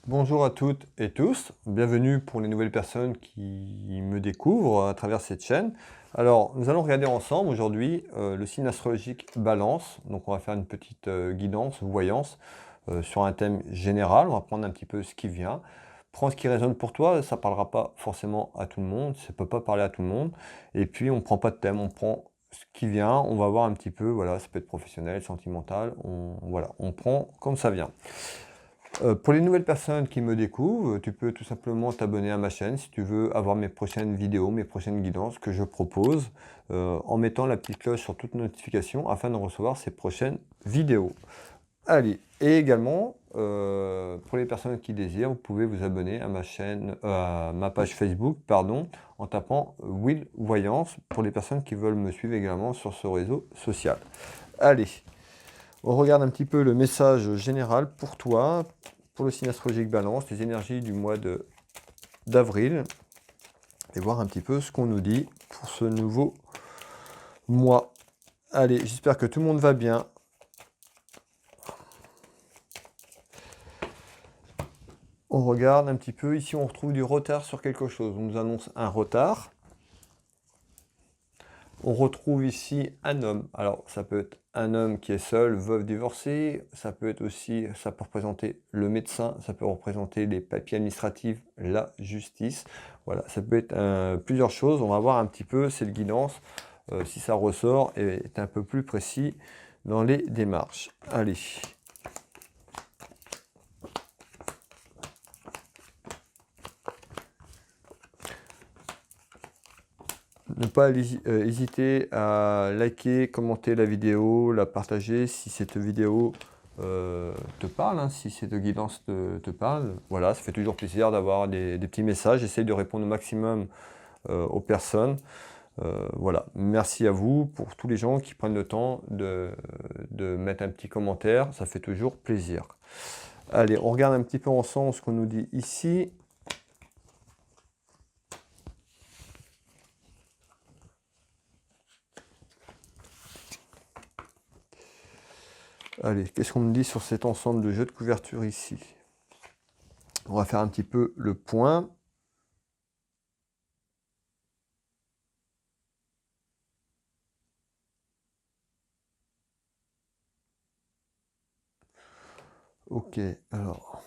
Bonjour à toutes et tous, bienvenue pour les nouvelles personnes qui me découvrent à travers cette chaîne. Alors, nous allons regarder ensemble aujourd'hui le signe astrologique Balance. Donc, on va faire une petite guidance, voyance sur un thème général. On va prendre un petit peu ce qui vient. Prends ce qui résonne pour toi, ça ne parlera pas forcément à tout le monde, ça ne peut pas parler à tout le monde. Et puis, on ne prend pas de thème, on prend ce qui vient, on va voir un petit peu, voilà, ça peut être professionnel, sentimental, voilà, on prend comme ça vient. Pour les nouvelles personnes qui me découvrent, tu peux tout simplement t'abonner à ma chaîne si tu veux avoir mes prochaines vidéos, mes prochaines guidances que je propose, en mettant la petite cloche sur toute notification afin de recevoir ces prochaines vidéos. Allez, et également, pour les personnes qui désirent, vous pouvez vous abonner à ma chaîne, à ma page Facebook, pardon, en tapant Will Voyance, pour les personnes qui veulent me suivre également sur ce réseau social. Allez, on regarde un petit peu le message général pour toi, pour le signe astrologique Balance, les énergies du mois d'avril, et voir un petit peu ce qu'on nous dit pour ce nouveau mois. Allez, j'espère que tout le monde va bien. On regarde un petit peu, ici on retrouve du retard sur quelque chose, on nous annonce un retard. On retrouve ici un homme. Alors, ça peut être un homme qui est seul, veuve, divorcé. Ça peut être aussi, ça peut représenter le médecin. Ça peut représenter les papiers administratifs, la justice. Voilà, ça peut être plusieurs choses. On va voir un petit peu cette guidance, si ça ressort et est un peu plus précis dans les démarches. Allez. Ne pas hésiter à liker, commenter la vidéo, la partager si cette vidéo te parle, hein, si cette guidance te parle. Voilà, ça fait toujours plaisir d'avoir des petits messages. J'essaie de répondre au maximum aux personnes. Voilà, merci à vous pour tous les gens qui prennent le temps de mettre un petit commentaire. Ça fait toujours plaisir. Allez, on regarde un petit peu ensemble ce qu'on nous dit ici. Allez, qu'est-ce qu'on me dit sur cet ensemble de jeux de couverture ici? On va faire un petit peu le point. Ok, alors.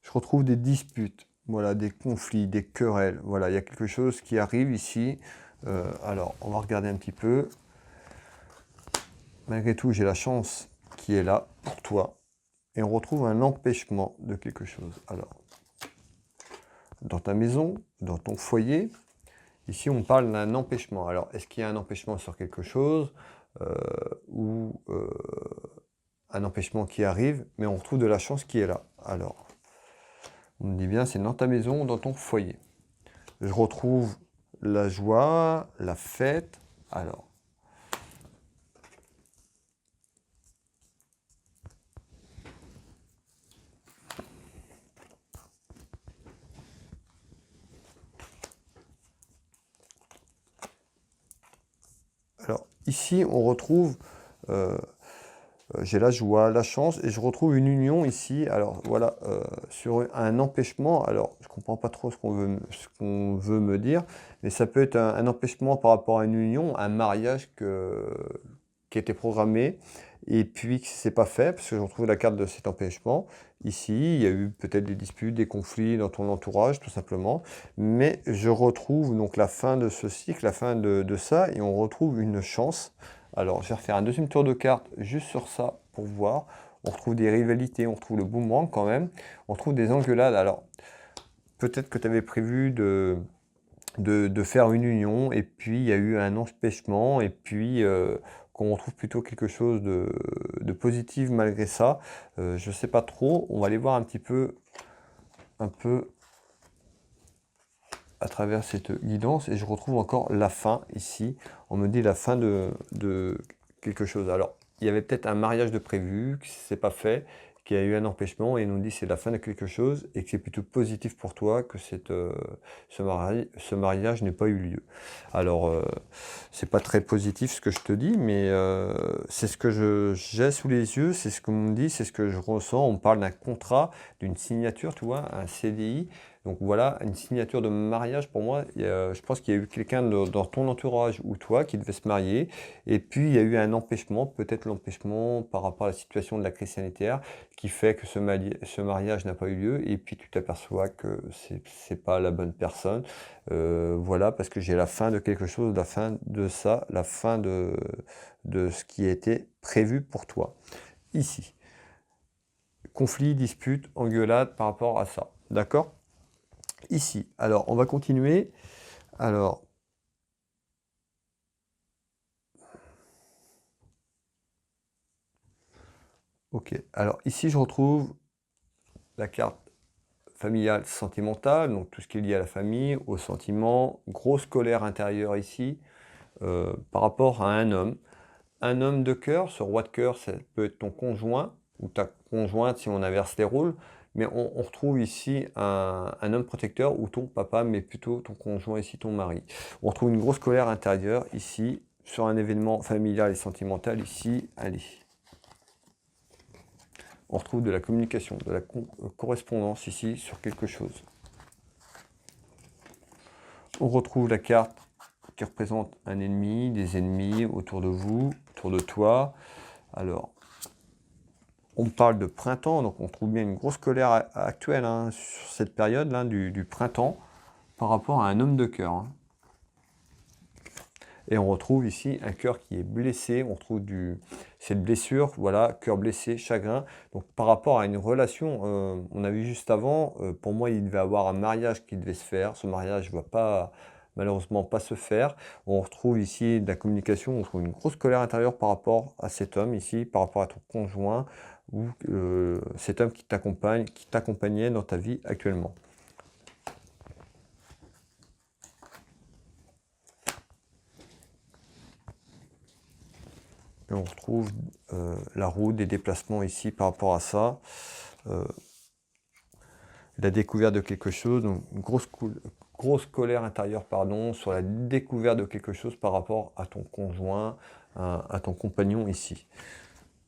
Je retrouve des disputes, voilà, des conflits, des querelles. Voilà, il y a quelque chose qui arrive ici. Alors, on va regarder un petit peu. Malgré tout, j'ai la chance qui est là pour toi. Et on retrouve un empêchement de quelque chose. Alors, dans ta maison, dans ton foyer, ici on parle d'un empêchement. Alors, est-ce qu'il y a un empêchement sur quelque chose ou un empêchement qui arrive, mais on retrouve de la chance qui est là. Alors, on me dit bien, c'est dans ta maison, dans ton foyer. Je retrouve la joie, la fête. Alors, ici, on retrouve, j'ai la joie, la chance, et je retrouve une union ici. Alors, voilà, sur un empêchement. Alors, je comprends pas trop ce qu'on veut me dire, mais ça peut être un empêchement par rapport à une union, un mariage qui était programmé, et puis qui s'est pas fait, parce que je retrouve la carte de cet empêchement. Ici, il y a eu peut-être des disputes, des conflits dans ton entourage, tout simplement. Mais je retrouve donc la fin de ce cycle, la fin de ça, et on retrouve une chance. Alors, je vais refaire un deuxième tour de carte juste sur ça pour voir. On retrouve des rivalités, on retrouve le boomerang quand même. On retrouve des engueulades. Alors, peut-être que tu avais prévu de faire une union, et puis il y a eu un empêchement, et puis qu'on retrouve plutôt quelque chose de positif malgré ça. Je sais pas trop, on va aller voir un peu à travers cette guidance, et je retrouve encore la fin ici. On me dit la fin de quelque chose. Alors, il y avait peut-être un mariage de prévu qui ne s'est pas fait, qu'il y a eu un empêchement et il nous dit c'est la fin de quelque chose et que c'est plutôt positif pour toi que ce mariage n'ait pas eu lieu. Alors, c'est pas très positif ce que je te dis, mais c'est ce que j'ai sous les yeux, c'est ce qu'on me dit, c'est ce que je ressens. On parle d'un contrat, d'une signature, tu vois, un CDI. Donc voilà, une signature de mariage pour moi, je pense qu'il y a eu quelqu'un dans ton entourage ou toi qui devait se marier, et puis il y a eu un empêchement, peut-être l'empêchement par rapport à la situation de la crise sanitaire, qui fait que ce mariage n'a pas eu lieu, et puis tu t'aperçois que c'est pas la bonne personne. Voilà, parce que j'ai la fin de quelque chose, la fin de ça, la fin de ce qui était prévu pour toi. Ici, conflit, dispute, engueulade par rapport à ça. D'accord? Ici, alors on va continuer. Alors, ok. Alors ici, je retrouve la carte familiale sentimentale, donc tout ce qui est lié à la famille, aux sentiments, grosse colère intérieure ici, par rapport à un homme. Un homme de cœur, ce roi de cœur, ça peut être ton conjoint ou ta conjointe si on inverse les rôles, mais on retrouve ici un homme protecteur ou ton papa, mais plutôt ton conjoint ici, ton mari. On retrouve une grosse colère intérieure ici, sur un événement familial et sentimental ici, allez. On retrouve de la communication, de la correspondance ici sur quelque chose. On retrouve la carte qui représente un ennemi, des ennemis autour de vous, autour de toi. Alors, on parle de printemps, donc on trouve bien une grosse colère actuelle hein, sur cette période là, du printemps par rapport à un homme de cœur. Hein. Et on retrouve ici un cœur qui est blessé, on retrouve cette blessure, voilà, cœur blessé, chagrin. Donc par rapport à une relation, on a vu juste avant, pour moi il devait avoir un mariage qui devait se faire, ce mariage ne va pas, malheureusement pas se faire. On retrouve ici de la communication, on trouve une grosse colère intérieure par rapport à cet homme ici, par rapport à ton conjoint, ou cet homme qui t'accompagnait dans ta vie actuellement. Et on retrouve la route, des déplacements ici par rapport à ça. La découverte de quelque chose, donc une grosse colère intérieure pardon, sur la découverte de quelque chose par rapport à ton conjoint, à ton compagnon ici.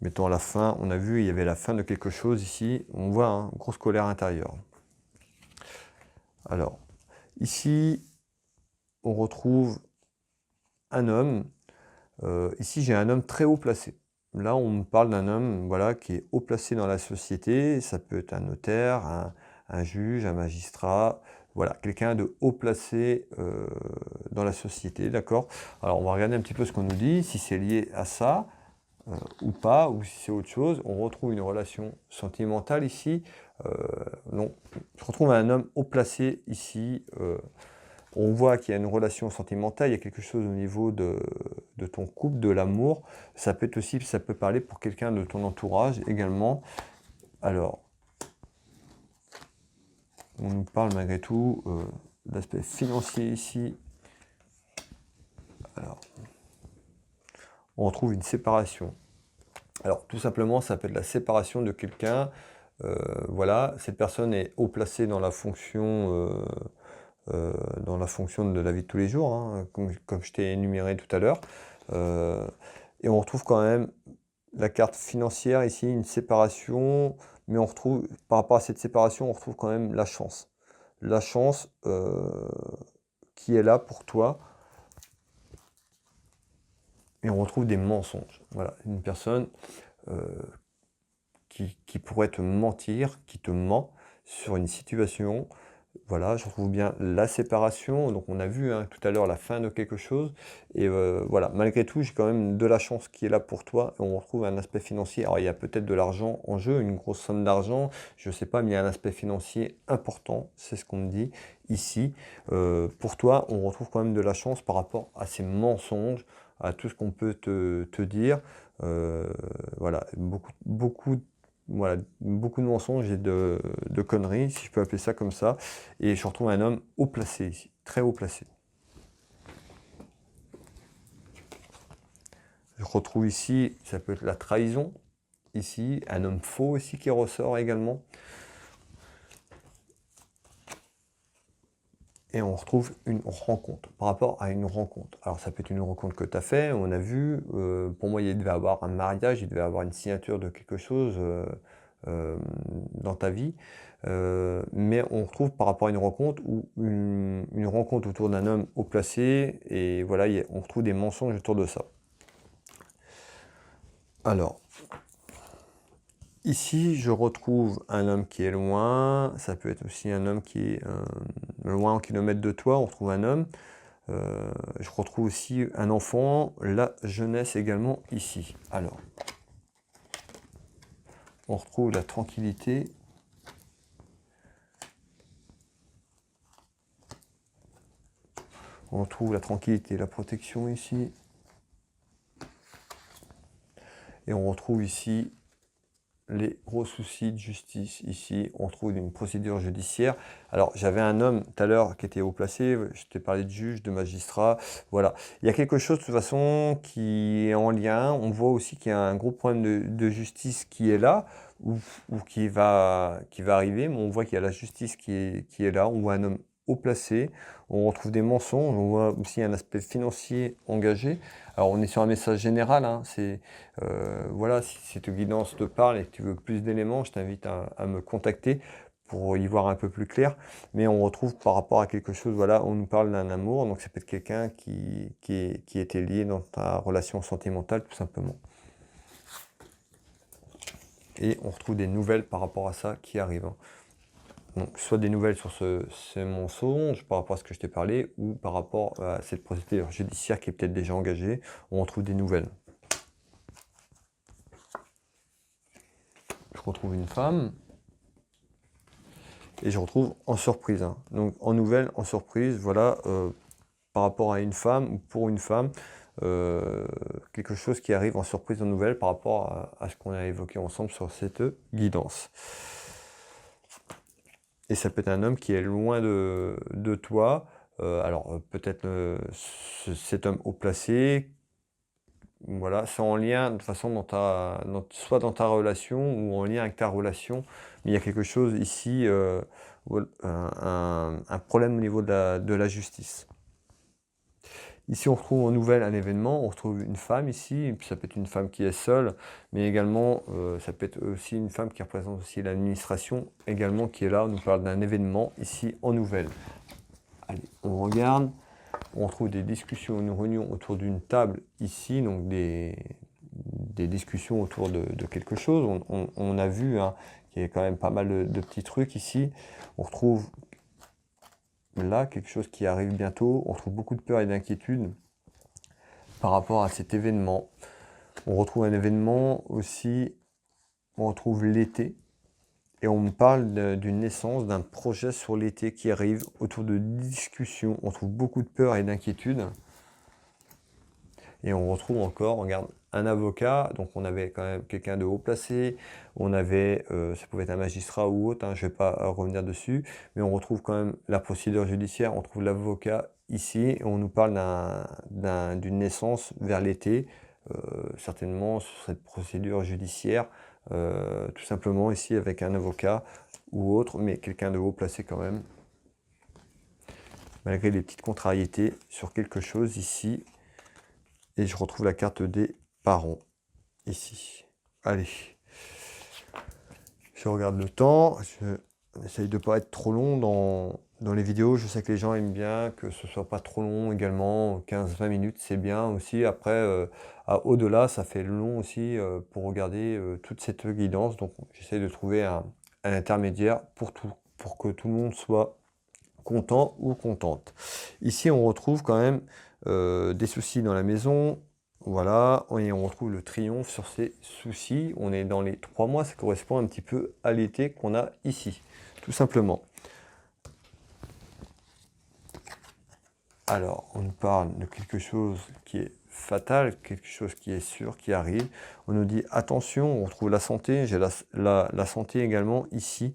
Mettons la fin, on a vu, il y avait la fin de quelque chose ici, on voit hein, grosse colère intérieure. Alors, ici, on retrouve un homme. Ici, j'ai un homme très haut placé. Là, on me parle d'un homme voilà, qui est haut placé dans la société. Ça peut être un notaire, un juge, un magistrat. Voilà, quelqu'un de haut placé dans la société, d'accord? Alors, on va regarder un petit peu ce qu'on nous dit, si c'est lié à ça ou pas, ou si c'est autre chose. On retrouve une relation sentimentale ici. Non, je retrouve un homme haut placé ici. On voit qu'il y a une relation sentimentale, il y a quelque chose au niveau de ton couple, de l'amour. Ça peut être aussi, ça peut parler pour quelqu'un de ton entourage également. Alors, on nous parle malgré tout d'aspect financier ici. Alors, on retrouve une séparation. Alors, tout simplement, ça peut être la séparation de quelqu'un. Voilà, cette personne est haut placée dans la fonction de la vie de tous les jours, hein, comme je t'ai énuméré tout à l'heure. Et on retrouve quand même la carte financière ici, une séparation, mais on retrouve, par rapport à cette séparation, on retrouve quand même la chance. La chance qui est là pour toi. Et on retrouve des mensonges. Voilà, une personne qui pourrait te mentir, qui te ment sur une situation. Voilà, je retrouve bien la séparation. Donc on a vu hein, tout à l'heure la fin de quelque chose. Et voilà, malgré tout, j'ai quand même de la chance qui est là pour toi. Et on retrouve un aspect financier. Alors il y a peut-être de l'argent en jeu, une grosse somme d'argent. Je ne sais pas, mais il y a un aspect financier important. C'est ce qu'on me dit ici. Pour toi, on retrouve quand même de la chance par rapport à ces mensonges, à tout ce qu'on peut te dire. Voilà, voilà, beaucoup de mensonges et de conneries, si je peux appeler ça comme ça. Et je retrouve un homme haut placé ici, très haut placé. Je retrouve ici, ça peut être la trahison, ici, un homme faux aussi qui ressort également. Et on retrouve une rencontre, par rapport à une rencontre. Alors ça peut être une rencontre que tu as fait, on a vu, pour moi il devait avoir un mariage, il devait avoir une signature de quelque chose dans ta vie, mais on retrouve par rapport à une rencontre ou une rencontre autour d'un homme haut placé, et voilà, on retrouve des mensonges autour de ça. Alors, ici, je retrouve un homme qui est loin, ça peut être aussi un homme qui est loin en kilomètres de toi, on retrouve un homme. Je retrouve aussi un enfant, la jeunesse également ici. Alors, on retrouve la tranquillité. On retrouve la tranquillité, la protection ici. Et on retrouve ici les gros soucis de justice. Ici, on trouve une procédure judiciaire. Alors, j'avais un homme tout à l'heure qui était haut placé. Je t'ai parlé de juge, de magistrat. Voilà. Il y a quelque chose de toute façon qui est en lien. On voit aussi qu'il y a un gros problème de justice qui est là ou qui va arriver. Mais on voit qu'il y a la justice qui est là. On voit un homme haut placé. On retrouve des mensonges. On voit aussi un aspect financier engagé. Alors, on est sur un message général, hein. Voilà, si cette guidance te parle et que tu veux plus d'éléments, je t'invite à me contacter pour y voir un peu plus clair. Mais on retrouve par rapport à quelque chose, voilà, on nous parle d'un amour, donc ça peut être quelqu'un qui était lié dans ta relation sentimentale, tout simplement. Et on retrouve des nouvelles par rapport à ça qui arrivent, hein. Donc, soit des nouvelles sur ce mensonge par rapport à ce que je t'ai parlé, ou par rapport à cette procédure judiciaire qui est peut-être déjà engagée, on retrouve des nouvelles. Je retrouve une femme, et je retrouve en surprise, hein. Donc en nouvelle, en surprise, voilà, par rapport à une femme, ou pour une femme, quelque chose qui arrive en surprise, en nouvelle, par rapport à ce qu'on a évoqué ensemble sur cette guidance. Et ça peut être un homme qui est loin de toi. Alors peut-être cet homme haut placé. Voilà, c'est en lien de toute façon soit dans ta relation ou en lien avec ta relation. Mais il y a quelque chose ici, un problème au niveau de la justice. Ici, on retrouve en nouvelle un événement, on retrouve une femme ici, et puis ça peut être une femme qui est seule, mais également, ça peut être aussi une femme qui représente aussi l'administration, également qui est là. On nous parle d'un événement ici en nouvelle. Allez, on regarde. On retrouve des discussions, une réunion autour d'une table ici, donc des discussions autour de quelque chose. On a vu, hein, qu'il y a quand même pas mal de petits trucs ici. On retrouve là quelque chose qui arrive bientôt. On retrouve beaucoup de peur et d'inquiétude par rapport à cet événement. On retrouve un événement aussi, on retrouve l'été. Et on me parle d'une naissance, d'un projet sur l'été qui arrive autour de discussions. On trouve beaucoup de peur et d'inquiétude. Et on retrouve encore, regarde, un avocat. Donc on avait quand même quelqu'un de haut placé. On avait, ça pouvait être un magistrat ou autre, hein, je ne vais pas revenir dessus. Mais on retrouve quand même la procédure judiciaire. On trouve l'avocat ici. Et on nous parle d'une naissance vers l'été. Certainement sur cette procédure judiciaire. Tout simplement ici avec un avocat ou autre, mais quelqu'un de haut placé quand même, malgré les petites contrariétés sur quelque chose ici. Et je retrouve la carte des parents ici. Allez, je regarde le temps, j'essaye de ne pas être trop long dans les vidéos. Je sais que les gens aiment bien que ce soit pas trop long également, 15-20 minutes c'est bien aussi. Après, au-delà, ça fait long aussi pour regarder toute cette guidance. Donc j'essaie de trouver un intermédiaire pour que tout le monde soit content ou contente. Ici, on retrouve quand même des soucis dans la maison. Voilà, et on retrouve le triomphe sur ces soucis. On est dans les 3 mois, ça correspond un petit peu à l'été qu'on a ici, tout simplement. Alors, on nous parle de quelque chose qui est fatal, quelque chose qui est sûr, qui arrive. On nous dit attention, on retrouve la santé. J'ai la santé également ici.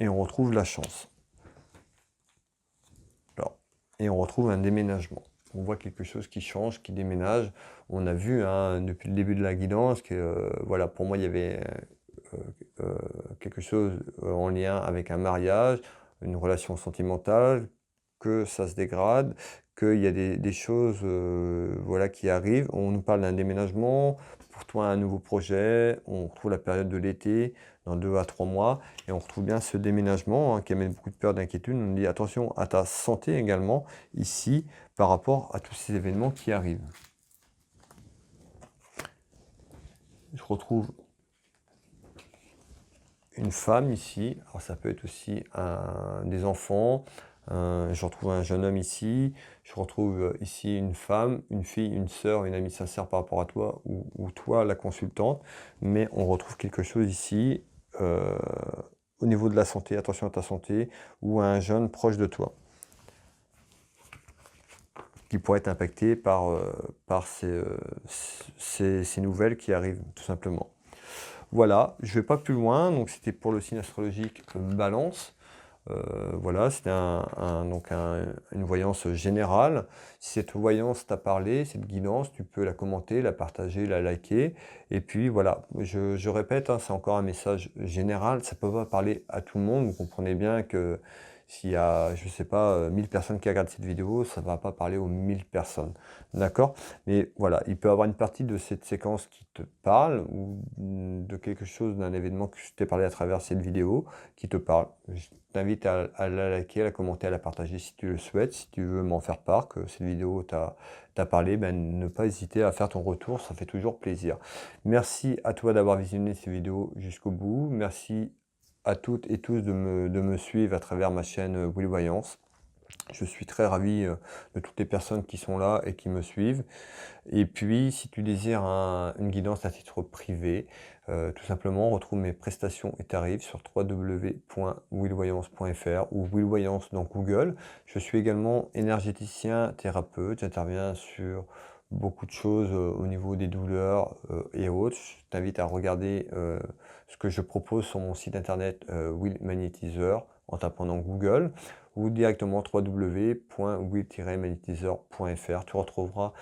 Et on retrouve la chance. Alors, et on retrouve un déménagement. on voit quelque chose qui change, qui déménage. On a vu hein, depuis le début de la guidance que voilà, pour moi, il y avait quelque chose en lien avec un mariage, une relation sentimentale, que ça se dégrade, qu'il y a des choses voilà, qui arrivent. On nous parle d'un déménagement, pour toi un nouveau projet, on retrouve la période de l'été, dans 2 à 3 mois, et on retrouve bien ce déménagement hein, qui amène beaucoup de peur, d'inquiétude. On nous dit attention à ta santé également, ici, par rapport à tous ces événements qui arrivent. Je retrouve une femme ici, alors ça peut être aussi des enfants, je retrouve un jeune homme ici, je retrouve ici une femme, une fille, une sœur, une amie sincère par rapport à toi, ou toi la consultante, mais on retrouve quelque chose ici au niveau de la santé, attention à ta santé, ou à un jeune proche de toi, qui pourrait être impacté par ces nouvelles qui arrivent, tout simplement. Voilà, je ne vais pas plus loin, donc c'était pour le signe astrologique Balance. Voilà, c'était une voyance générale. Si cette voyance t'a parlé, cette guidance, tu peux la commenter, la partager, la liker. Et puis voilà, je répète, hein, c'est encore un message général, ça ne peut pas parler à tout le monde. Vous comprenez bien que s'il y a, je ne sais pas, 1000 personnes qui regardent cette vidéo, ça ne va pas parler aux 1000 personnes. D'accord? Mais voilà, il peut y avoir une partie de cette séquence qui te parle ou de quelque chose, d'un événement que je t'ai parlé à travers cette vidéo qui te parle. Je t'invite à la liker, à la commenter, à la partager si tu le souhaites. Si tu veux m'en faire part, que cette vidéo t'a parlé, ben, ne pas hésiter à faire ton retour, ça fait toujours plaisir. Merci à toi d'avoir visionné cette vidéo jusqu'au bout. Merci à toutes et tous de me suivre à travers ma chaîne Will Voyance. Je suis très ravi de toutes les personnes qui sont là et qui me suivent. Et puis, si tu désires une guidance à titre privé, tout simplement, retrouve mes prestations et tarifs sur www.willvoyance.fr ou Willvoyance dans Google. Je suis également énergéticien, thérapeute. J'interviens sur beaucoup de choses au niveau des douleurs et autres. Je t'invite à regarder ce que je propose sur mon site internet Will Magnétiseur en tapant dans Google ou directement www.will-magnétiseur.fr. Tu retrouveras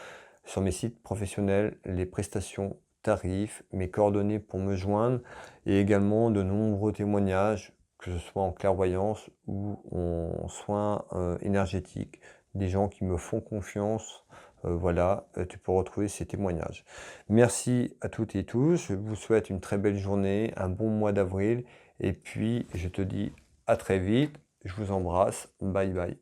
sur mes sites professionnels les prestations, tarifs, mes coordonnées pour me joindre et également de nombreux témoignages, que ce soit en clairvoyance ou en soins énergétiques, des gens qui me font confiance. Voilà, tu peux retrouver ces témoignages. Merci à toutes et tous. Je vous souhaite une très belle journée, un bon mois d'avril et puis je te dis à très vite. Je vous embrasse. Bye bye.